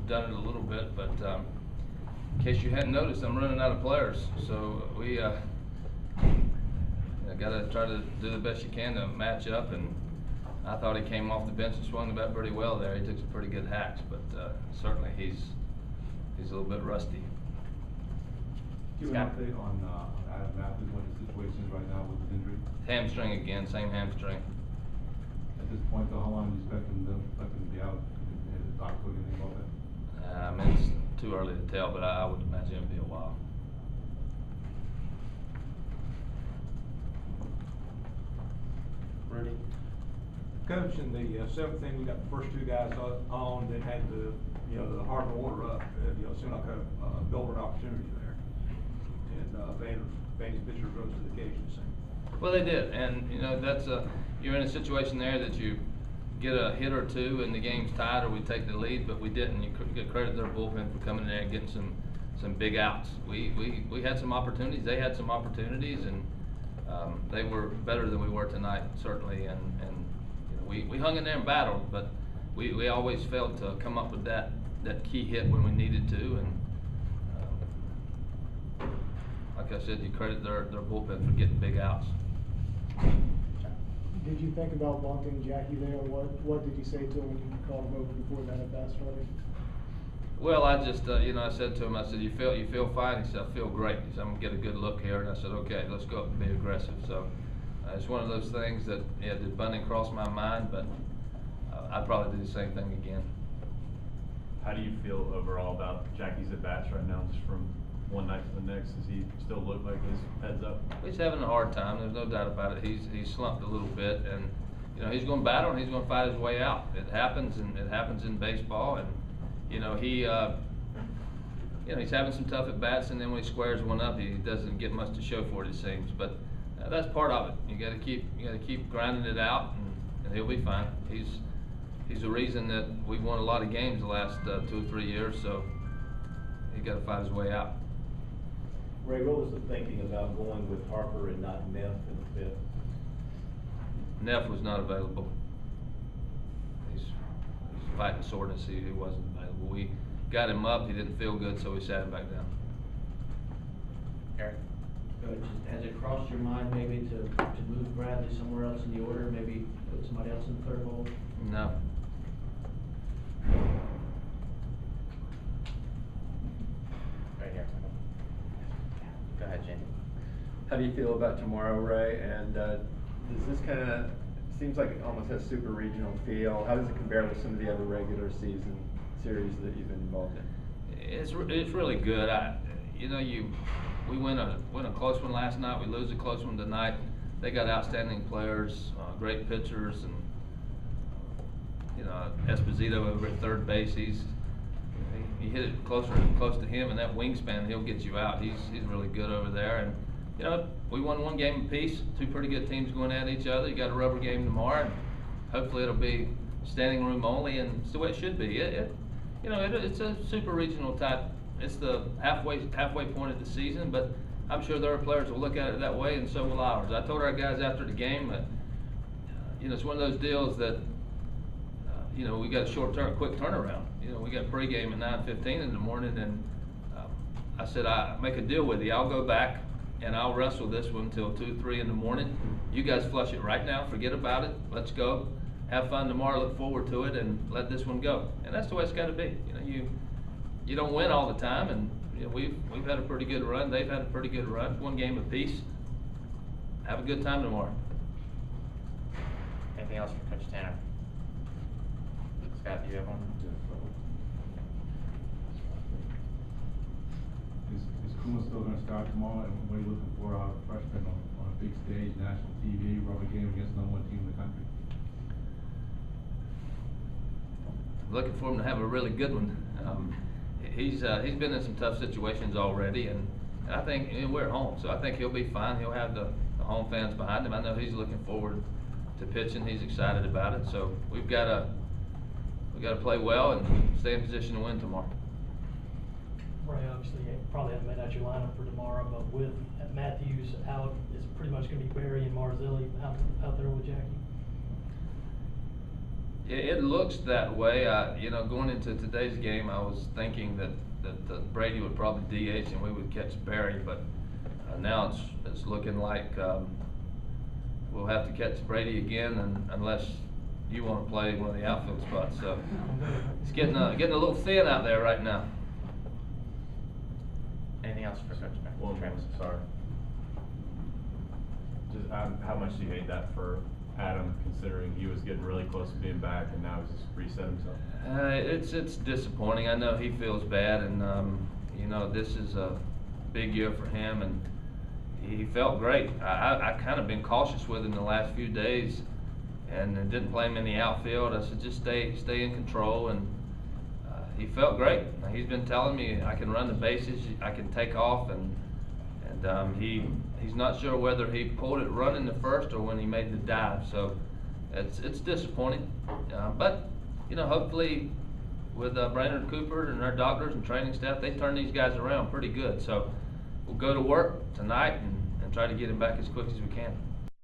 we've done it a little bit, but in case you hadn't noticed, I'm running out of players, so we got to try to do the best you can to match up. And I thought he came off the bench and swung the bat pretty well there. He took some pretty good hacks, but certainly he's a little bit rusty. Give an update on Adam Matthews, what his situation is right now with his injury. Hamstring again, same hamstring. At this point, though, how long do you expect him to be out? Has the doctor told you anything about that? I mean, it's too early to tell, but I would imagine it'll be a while. Ready? Coach, in the seventh inning, we got the first two guys on, then had the hard order up. Seemed like a golden opportunity there. And Vandy's pitchers rose to the occasion. Well, they did, and that's you're in a situation there that you get a hit or two and the game's tied, or we take the lead, but we didn't. You get credit their bullpen for coming in there and getting some big outs. We had some opportunities, they had some opportunities, and they were better than we were tonight, certainly. And we hung in there and battled, but we always failed to come up with that key hit when we needed to. And like I said, you credit their bullpen for getting big outs. Did you think about bunking Jackie there? What did you say to him when you called him over before that at bat started? Well, I just I said to him, I said, you feel fine? He said, I feel great. He said, I'm gonna get a good look here, and I said, okay, let's go up and be aggressive. So it's one of those things that did bunting cross my mind, but I'd probably do the same thing again. How do you feel overall about Jackie's at bats right now, just from one night to the next? Does he still look like his head's up? He's having a hard time. There's no doubt about it. He's slumped a little bit, and he's going to battle and he's going to fight his way out. It happens, and it happens in baseball. And he's having some tough at bats, and then when he squares one up, he doesn't get much to show for it, it seems. But that's part of it. You got to keep grinding it out, and he'll be fine. He's the reason that we've won a lot of games the last 2 or 3 years. So he's got to fight his way out. Ray, what was the thinking about going with Harper and not Neff in the fifth? Neff was not available. He's fighting soreness. He wasn't available. We got him up. He didn't feel good, so we sat him back down. Eric? Coach, has it crossed your mind maybe to move Bradley somewhere else in the order, maybe put somebody else in the third hole? No. Right here. Go ahead, Jamie. How do you feel about tomorrow, Ray? And does this kind of, seems like it almost has super regional feel. How does it compare with some of the other regular season series that you've been involved in? It's really good. We win a close one last night. We lose a close one tonight. They got outstanding players, great pitchers, and Esposito over at third base. He hit it close to him, and that wingspan, he'll get you out. He's really good over there. And we won one game apiece. Two pretty good teams going at each other. You got a rubber game tomorrow, and hopefully it'll be standing room only, and it's the way it should be. It's a super regional type. It's the halfway point of the season, but I'm sure there are players who will look at it that way, and so will ours. I told our guys after the game that it's one of those deals that we got a quick turnaround. We got pregame at 9:15 in the morning, and I said, I make a deal with you. I'll go back and I'll wrestle this one until 2, 3 in the morning. You guys flush it right now. Forget about it. Let's go. Have fun tomorrow. Look forward to it, and let this one go. And that's the way it's got to be. You don't win all the time, and we've had a pretty good run. They've had a pretty good run. One game apiece. Have a good time tomorrow. Anything else for Coach Tanner? Scott, do you have one? Is Kuma still going to start tomorrow? And what are you looking for out of freshman on a big stage, national TV, rubber game against the #1 team in the country? I'm looking for him to have a really good one. He's been in some tough situations already, and I think we're at home, so I think he'll be fine. He'll have the home fans behind him. I know he's looking forward to pitching. He's excited about it. So we've got to play well and stay in position to win tomorrow. Ray, obviously, you probably haven't made out your lineup for tomorrow, but with Matthews out, it's pretty much going to be Barry and Marzilli out there with Jackie. It looks that way. You know, going into today's game, I was thinking that Brady would probably DH and we would catch Barry, but now it's looking like we'll have to catch Brady again, unless you want to play one of the outfield spots. So it's getting a little thin out there right now. Anything else for Coach Well, Travis? sorry. Just, how much do you hate that for Adam, considering he was getting really close to being back and now he's just reset himself? It's disappointing. I know he feels bad, and you know, this is a big year for him, and he felt great. I kind of been cautious with him the last few days, and didn't play him in the outfield. I said just stay in control, and he felt great. He's been telling me I can run the bases, I can take off, and he's not sure whether he pulled it running the first or when he made the dive. So it's disappointing, but you know, hopefully with Brainerd Cooper and our doctors and training staff, they turn these guys around pretty good. So we'll go to work tonight and try to get him back as quick as we can.